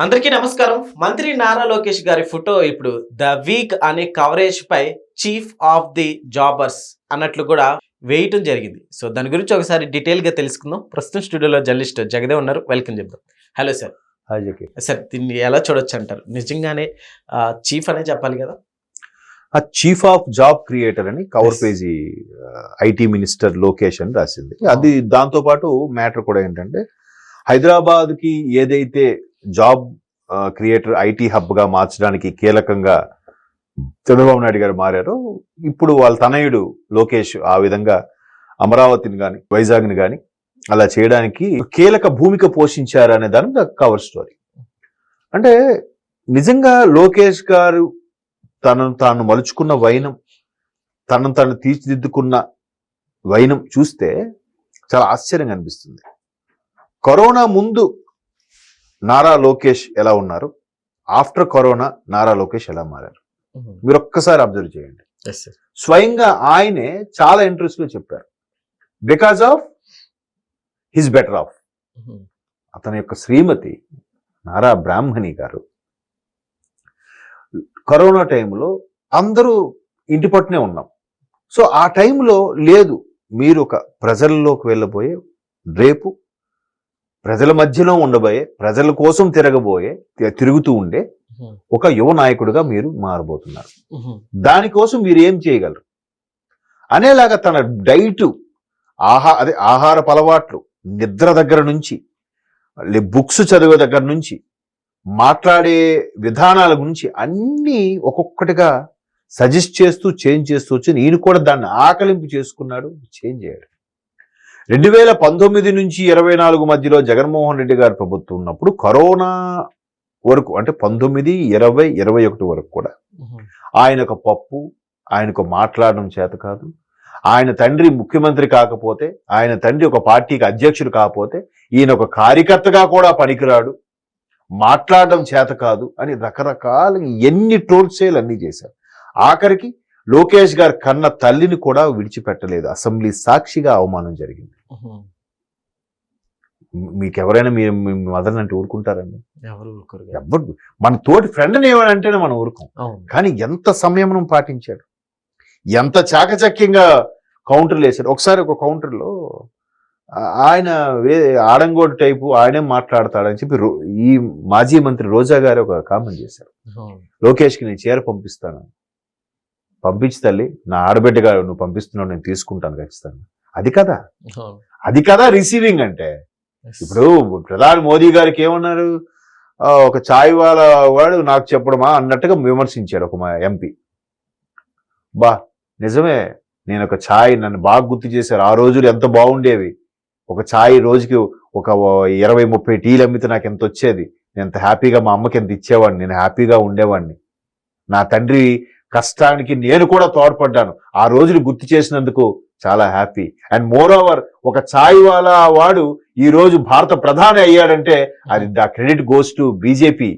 అందరికీ నమస్కారం. మంత్రి నారా లోకేష్ గారి ఫోటో ఇప్పుడు ద వీక్ అనే కవరేజ్ పై చీఫ్ ఆఫ్ ది జాబర్స్ అన్నట్లు కూడా వేయటం జరిగింది. సో దాని గురించి ఒకసారి డీటెయిల్ గా తెలుసుకుందాం. ప్రస్తుతం స్టూడియోలో జర్నలిస్ట్ జగదేవ్ ఉన్నారు. వెల్కమ్ చెప్దాం. Hello sir. సార్ దీన్ని ఎలా చూడొచ్చు అంటారు? నిజంగానే చీఫ్ అనే చెప్పాలి కదా? ఆ చీఫ్ ఆఫ్ జాబ్ క్రియేటర్ అని cover page IT minister Lokesh అని రాసింది. అది దాంతో పాటు మ్యాటర్ కూడా ఏంటంటే హైదరాబాద్ కి ఏదైతే జాబ్ క్రియేటర్ ఐటీ హబ్ గా మార్చడానికి కీలకంగా చంద్రబాబు నాయుడు గారు మారారో, ఇప్పుడు వాళ్ళ తనయుడు లోకేష్ ఆ విధంగా అమరావతిని కానీ వైజాగ్ని కానీ అలా చేయడానికి కీలక భూమిక పోషించారు అనే దాని కవర్ స్టోరీ. అంటే నిజంగా లోకేష్ గారు తనను తాను మలుచుకున్న వైనం, తనను తాను తీర్చిదిద్దుకున్న వైనం చూస్తే చాలా ఆశ్చర్యంగా అనిపిస్తుంది. కరోనా ముందు నారా లోకేష్ ఎలా ఉన్నారు, ఆఫ్టర్ కరోనా నారా లోకేష్ ఎలా మారారు మీరు ఒక్కసారి అబ్జర్వ్ చేయండి. స్వయంగా ఆయనే చాలా ఇంట్రెస్ట్ లో చెప్పారు, because of his better of. అతని యొక్క శ్రీమతి నారా బ్రాహ్మణి గారు కరోనా టైంలో అందరూ ఇంటి పట్టునే ఉన్నాం. సో ఆ టైంలో లేదు, మీరు ఒక ప్రజల్లోకి వెళ్ళబోయే, రేపు ప్రజల మధ్యలో ఉండబోయే, ప్రజల కోసం తిరుగుతూ ఉండే ఒక యువ నాయకుడిగా మీరు మారబోతున్నారు. దానికోసం మీరు ఏం చేయగలరు అనేలాగా తన డైట్, ఆహారపు అలవాట్లు, నిద్ర దగ్గర నుంచి, బుక్స్ చదివే దగ్గర నుంచి, మాట్లాడే విధానాల గురించి అన్నీ ఒక్కొక్కటిగా సజెస్ట్ చేస్తూ చేంజ్ చేస్తూ వచ్చి ఈయన కూడా దాన్ని ఆకలింపు చేసుకున్నాడు, చేంజ్ చేయడు. 2019 నుంచి 24 మధ్యలో జగన్మోహన్ రెడ్డి గారి ప్రభుత్వం ఉన్నప్పుడు కరోనా వరకు, అంటే 19, 20, 21 వరకు కూడా ఆయనకు పప్పు, ఆయనకు మాట్లాడడం చేత కాదు, ఆయన తండ్రి ముఖ్యమంత్రి కాకపోతే, ఆయన తండ్రి ఒక పార్టీకి అధ్యక్షుడు కాకపోతే ఈయన ఒక కార్యకర్తగా కూడా పనికిరాడు, మాట్లాడడం చేత కాదు అని రకరకాల ఎన్ని ట్రోల్సేలు అన్నీ చేశారు. ఆఖరికి లోకేష్ గారు కన్న తల్లిని కూడా విడిచిపెట్టలేదు. అసెంబ్లీ సాక్షిగా అవమానం జరిగింది. మీకు ఎవరైనా మీరు మదర్ అంటే ఊరుకుంటారండి? ఎవరు మన తోటి ఫ్రెండ్ని ఏమనంటేనే మనం ఊరుకోం. కానీ ఎంత సంయమనం పాటించాడు, ఎంత చాకచక్యంగా కౌంటర్లు వేశాడు. ఒకసారి ఒక కౌంటర్లో ఆయన ఆడంగోడు టైపు ఆయనే మాట్లాడతాడని చెప్పి ఈ మాజీ మంత్రి రోజా గారు ఒక కామెంట్ చేశారు, లోకేష్కి నేను చీర పంపిస్తాను, పంపించి తల్లి, నా ఆడబిడ్డగా నువ్వు పంపిస్తున్నావు, నేను తీసుకుంటాను ఖచ్చితంగా. అది కదా రిసీవింగ్ అంటే. ఇప్పుడు ప్రధాని మోదీ గారికి ఏమన్నారు, ఒక ఛాయ్ వాళ్ళ వాడు నాకు చెప్పడమా అన్నట్టుగా విమర్శించాడు ఒక ఎంపీ. నిజమే, నేను ఒక ఛాయ్, నన్ను బాగా గుర్తు చేశారు, ఆ రోజులు ఎంత బాగుండేవి, ఒక ఛాయ్ రోజుకి ఒక 20-30 టీలు అమ్మితే నాకు ఎంత వచ్చేది, నేను ఎంత హ్యాపీగా, మా అమ్మకి ఎంత ఇచ్చేవాడిని, నేను హ్యాపీగా ఉండేవాడిని, నా తండ్రి కష్టానికి నేను కూడా తోడ్పడ్డాను, ఆ రోజులు గుర్తు చేసినందుకు చాలా హ్యాపీ. అండ్ మోర్ ఓవర్ ఒక ఛాయ్ వాలా వాడు ఈ రోజు భారత ప్రధాని అయ్యాడంటే అది the credit goes to BJP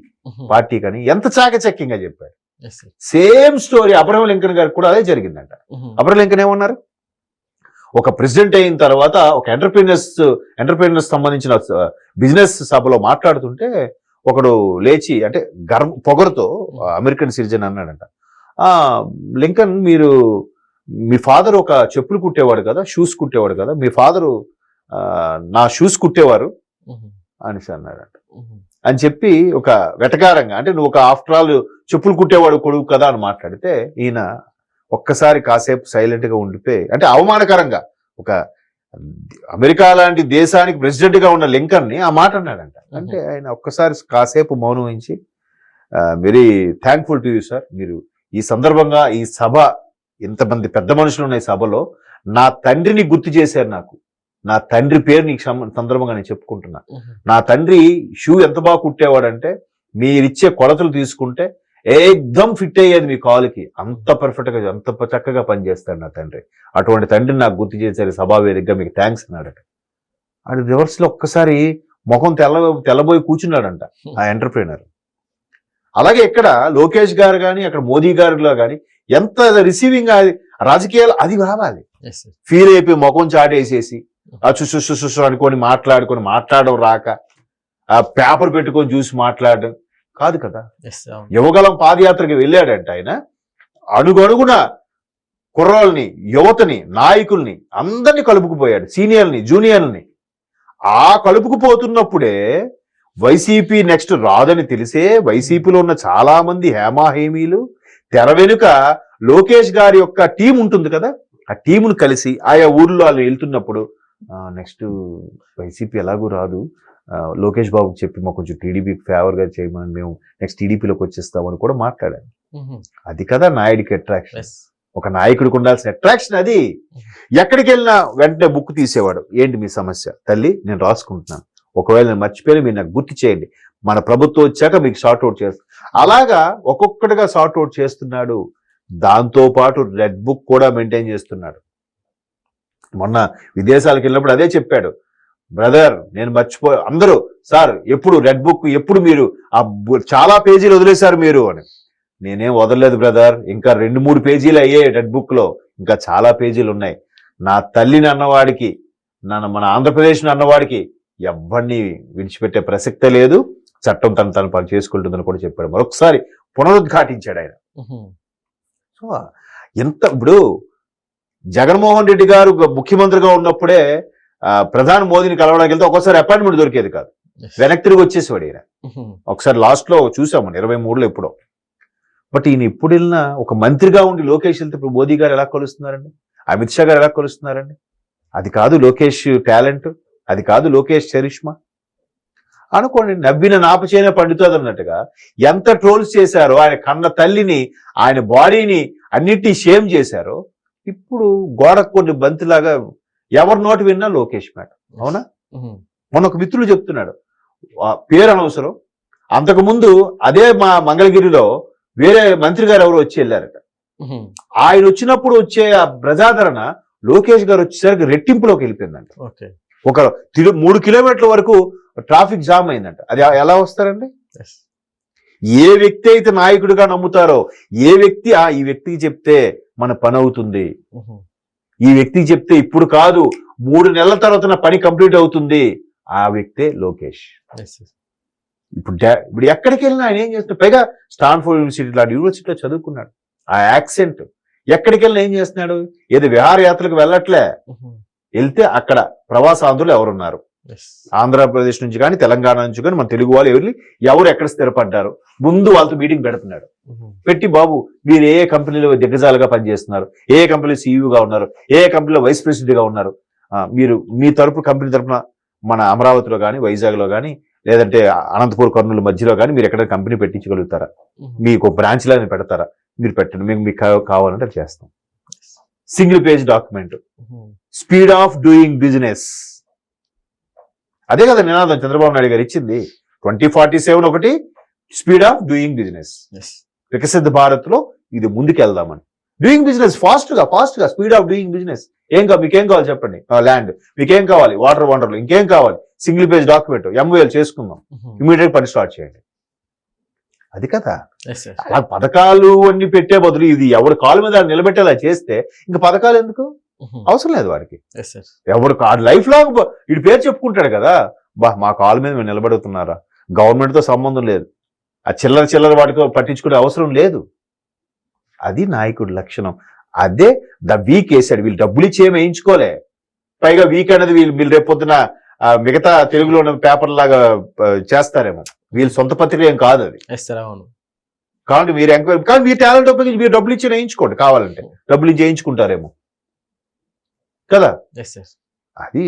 party. కానీ ఎంత చాకచక్యంగా చెప్పాడు. సేమ్ స్టోరీ అబ్రహం లింకన్ గారికి కూడా అదే జరిగిందంట. అబ్రహం లింకన్ ఏమన్నారు, ఒక ప్రెసిడెంట్ అయిన తర్వాత ఒక ఎంటర్ప్రీనర్స్ సంబంధించిన బిజినెస్ సభలో మాట్లాడుతుంటే ఒకడు లేచి, అంటే పొగరుతో అమెరికన్ సిటిజన్ అన్నాడంట, లింకన్ మీరు, మీ ఫాదర్ ఒక చెప్పులు కుట్టేవాడు కదా, షూస్ కుట్టేవాడు కదా, మీ ఫాదరు నా షూస్ కుట్టేవారు అనేసి అన్నాడంట. అని చెప్పి ఒక వెటకారంగా, అంటే నువ్వు ఒక ఆఫ్టర్ ఆల్ చెప్పులు కుట్టేవాడు కొడుకు కదా అని మాట్లాడితే ఈయన ఒక్కసారి కాసేపు సైలెంట్ గా ఉండిపోయి, అంటే అవమానకరంగా ఒక అమెరికా లాంటి దేశానికి ప్రెసిడెంట్ గా ఉన్న లింకన్ ని ఆ మాట అన్నాడంట. అంటే ఆయన ఒక్కసారి కాసేపు మౌనం వహించి, very thankful to you sir, మీరు ఈ సందర్భంగా ఈ సభ, ఇంతమంది పెద్ద మనుషులు ఉన్న ఈ సభలో నా తండ్రిని గుర్తు చేశారు, నాకు నా తండ్రి పేరు నీకు సందర్భంగా నేను చెప్పుకుంటున్నా. నా తండ్రి షూ ఎంత బాగా కుట్టేవాడంటే మీరిచ్చే కొలతలు తీసుకుంటే ఏకదం ఫిట్ అయ్యేది మీ కాలుకి, అంత పర్ఫెక్ట్ గా, అంత చక్కగా పనిచేస్తాడు నా తండ్రి, అటువంటి తండ్రిని నాకు గుర్తు చేశారు సభా వేదికగా, మీకు థ్యాంక్స్ అన్నాడట. అది రివర్స్ లో ఒక్కసారి ముఖం తెల్లబోయి కూర్చున్నాడంట ఆ ఎంటర్ప్రీనర్. అలాగే ఇక్కడ లోకేష్ గారు కానీ, అక్కడ మోదీ గారిలో కానీ ఎంత రిసీవింగ్, అది రాజకీయాలు అది రావాలి. ఫీల్ అయిపోయి ముఖం చాటేసేసి చుసు అనుకొని మాట్లాడడం రాక ఆ పేపర్ పెట్టుకొని చూసి మాట్లాడడం కాదు కదా. Yes, అవును. యువగలం పాదయాత్రకి వెళ్ళాడంట ఆయన. అడుగడుగున కుర్రోళ్ళని, యువతని, నాయకుల్ని అందరినీ కలుపుకుపోయాడు, సీనియర్ని, జూనియర్ని. ఆ కలుపుకుపోతున్నప్పుడే వైసీపీ నెక్స్ట్ రాదని తెలిసే వైసీపీలో ఉన్న చాలా మంది హేమాహేమీలు తెర వెనుక లోకేష్ గారి యొక్క టీం ఉంటుంది కదా, ఆ టీమును కలిసి ఆయా ఊర్లో వాళ్ళు వెళ్తున్నప్పుడు నెక్స్ట్ వైసీపీ ఎలాగూ రాదు, లోకేష్ బాబు చెప్పి మాకు కొంచెం టీడీపీకి ఫేవర్ గా చేయమని మేము నెక్స్ట్ టీడీపీలోకి వచ్చేస్తామని కూడా మాట్లాడాను. అది కదా నాయుడికి అట్రాక్షన్. Yes. ఒక నాయకుడికి ఉండాల్సిన అట్రాక్షన్ అది. ఎక్కడికి వెళ్ళినా వెంటనే బుక్ తీసేవాడు. ఏంటి మీ సమస్య తల్లి, నేను రాసుకుంటున్నాను, ఒకవేళ నేను మర్చిపోయినా మీరు నాకు గుర్తు చేయండి, మన ప్రభుత్వం వచ్చాక మీకు సార్ట్అవుట్ చేస్తాను. అలాగా ఒక్కొక్కటిగా సార్ట్అవుట్ చేస్తున్నాడు. దాంతో పాటు రెడ్ బుక్ కూడా మెయింటైన్ చేస్తున్నాడు. మొన్న విదేశాలకు వెళ్ళినప్పుడు అదే చెప్పాడు, బ్రదర్ నేను అందరూ సార్ ఎప్పుడు రెడ్ బుక్, ఎప్పుడు మీరు చాలా పేజీలు వదిలేశారు మీరు అని. నేనేం వదలలేదు బ్రదర్, ఇంకా 2-3 పేజీలు అయ్యాయి రెడ్ బుక్ లో, ఇంకా చాలా పేజీలు ఉన్నాయి. నా తల్లిని అన్నవాడికి, మన ఆంధ్రప్రదేశ్ అన్నవాడికి ఎవరిని విడిచిపెట్టే ప్రసక్తే లేదు, చట్టం తను పని చేసుకుంటుందని కూడా చెప్పాడు. మరొకసారి పునరుద్ఘాటించాడు ఆయన. సో ఇప్పుడు జగన్మోహన్ రెడ్డి గారు ముఖ్యమంత్రిగా ఉన్నప్పుడే ప్రధాని మోదీని కలవడానికి వెళ్తే ఒక్కోసారి అపాయింట్మెంట్ దొరికేది కాదు, వెనక్కి తిరిగి వచ్చేసేవాడు ఈయన. ఒకసారి లాస్ట్ లో చూసాము 23లో ఎప్పుడో. బట్ ఈయన ఇప్పుడు వెళ్ళినా ఒక మంత్రిగా ఉండి లోకేష్ వెళ్తే ఇప్పుడు మోదీ గారు ఎలా కొలుస్తున్నారండి, అమిత్ షా గారు ఎలా కొలుస్తున్నారండి? అది కాదు లోకేష్ టాలెంట్, అది కాదు లోకేష్ చరిష్మా అనుకోండి. నవ్విన నాపచేనే పండుతుంది అన్నట్టుగా ఎంత ట్రోల్స్ చేశారో, ఆయన కన్న తల్లిని, ఆయన బాడీని అన్నిటినీ షేమ్ చేశారో, ఇప్పుడు గోడకు కొన్ని బంతిలాగా ఎవరి నోటి విన్నా లోకేష్ మేడం. అవునా? మొన్న ఒక మిత్రులు చెప్తున్నాడు, పేరు అనవసరం, అంతకుముందు అదే మా మంగళగిరిలో వేరే మంత్రి గారు ఎవరు వచ్చి వెళ్ళారట. ఆయన వచ్చినప్పుడు వచ్చే ఆ ప్రజాదరణ లోకేష్ గారు వచ్చేసరికి రెట్టింపులోకి వెళ్ళిపోయిందంట. ఒక 3 కిలోమీటర్ల వరకు ట్రాఫిక్ జామ్ అయిందంట. అది ఎలా వస్తారండి? ఏ వ్యక్తి అయితే నాయకుడిగా నమ్ముతారో, ఏ వ్యక్తి ఈ వ్యక్తికి చెప్తే మన పని అవుతుంది, ఈ వ్యక్తికి చెప్తే ఇప్పుడు కాదు 3 నెలల తర్వాత నా పని కంప్లీట్ అవుతుంది, ఆ వ్యక్తే లోకేష్. ఇప్పుడు ఎక్కడికి వెళ్ళినా ఆయన ఏం చేస్తున్నాడు? పైగా స్టాన్ఫోర్డ్ యూనివర్సిటీ లాంటి యూనివర్సిటీలో చదువుకున్నాడు. ఆ యాక్సెంట్ ఎక్కడికి వెళ్ళినా ఏం చేస్తున్నాడు? ఏదో విహారయాత్రకు వెళ్ళట్లే, వెళ్తే అక్కడ ప్రవాసాంధ్రులు ఎవరున్నారు, ఆంధ్రప్రదేశ్ నుంచి కానీ తెలంగాణ నుంచి కానీ మన తెలుగు వాళ్ళు ఎవరు ఎక్కడ స్థిరపడ్డారు, ముందు వాళ్ళతో మీటింగ్ పెడుతున్నాడు. పెట్టి బాబు మీరు ఏ కంపెనీలో దిగ్గజాలుగా పనిచేస్తున్నారు, ఏ కంపెనీలో సీఈఓగా ఉన్నారు, ఏ కంపెనీలో వైస్ ప్రెసిడెంట్ గా ఉన్నారు, మీరు మీ కంపెనీ తరపున మన అమరావతిలో కానీ వైజాగ్లో కానీ లేదంటే అనంతపూర్ కర్నూలు మధ్యలో కానీ మీరు ఎక్కడ కంపెనీ పెట్టించగలుగుతారా, మీకు బ్రాంచ్ లాని పెడతారా, మీరు పెట్టండి, మీకు కావాలంటే చేస్తాం. Single page document, speed of doing business. అదే కదా నినాదం చంద్రబాబు నాయుడు గారు ఇచ్చింది. 2047 ఒకటి, స్పీడ్ ఆఫ్ డూయింగ్ బిజినెస్. వికసిత భారత్ లో ఇది ముందుకెళ్దామని. డూయింగ్ బిజినెస్ ఫాస్ట్ గా స్పీడ్ ఆఫ్ డూయింగ్ బిజినెస్. మీకేం కావాలి చెప్పండి, ల్యాండ్, మీకేం కావాలి, వాటర్ వండర్లు, ఇంకేం కావాలి, సింగిల్ పేజ్ డాక్యుమెంట్, MOL చేసుకుందాం, ఇమీడియట్ పని స్టార్ట్ చేయండి. అది కదా. అలా పథకాలు అన్ని పెట్టే బదులు ఇది ఎవరి కాలు మీద నిలబెట్టేలా చేస్తే ఇంకా పథకాలు ఎందుకు అవసరం లేదు వాడికి. ఎవడు లైఫ్ లాంగ్ వీడి పేరు చెప్పుకుంటాడు కదా, మా కాలు మీద మేము నిలబడుతున్నారా, గవర్నమెంట్ తో సంబంధం లేదు, ఆ చిల్లర వాటితో పట్టించుకునే అవసరం లేదు. అది నాయకుడి లక్షణం. అదే వీక్ వేసాడు. వీళ్ళు డబ్బులు ఇచ్చి ఏమి వేయించుకోలే, పైగా వీక్ అనేది వీళ్ళు రేపొద్దున మిగతా తెలుగులో ఉన్న పేపర్ లాగా చేస్తారేమో, వీళ్ళ సొంత పత్రిక ఏం కాదు అది. కాబట్టి మీరు ఎంక్వైరీ, కానీ మీ టాలెంట్ ఉపయోగించి మీరు డబ్బులు ఇచ్చి వేయించుకోండి, కావాలంటే డబ్బులు ఇచ్చి వేయించుకుంటారేమో కదా. అది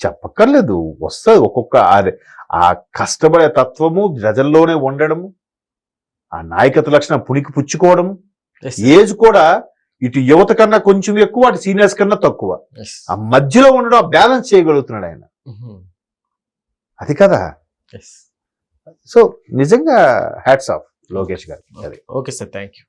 చెప్పక్కర్లేదు, వస్తుంది. ఒక్కొక్క ఆ కష్టపడే తత్వము ప్రజల్లోనే ఉండడము, ఆ నాయకత్వ లక్షణం పుణికి పుచ్చుకోవడము, ఏజ్ కూడా ఇటు యువత కన్నా కొంచెం ఎక్కువ, అటు సీనియర్స్ కన్నా తక్కువ, ఆ మధ్యలో ఉండడం, ఆ బ్యాలెన్స్ చేయగలుగుతున్నాడు ఆయన. అది కదా. సో నిజంగా హ్యాట్స్ ఆఫ్ లోకేష్ గారు. Okay sir, thank you.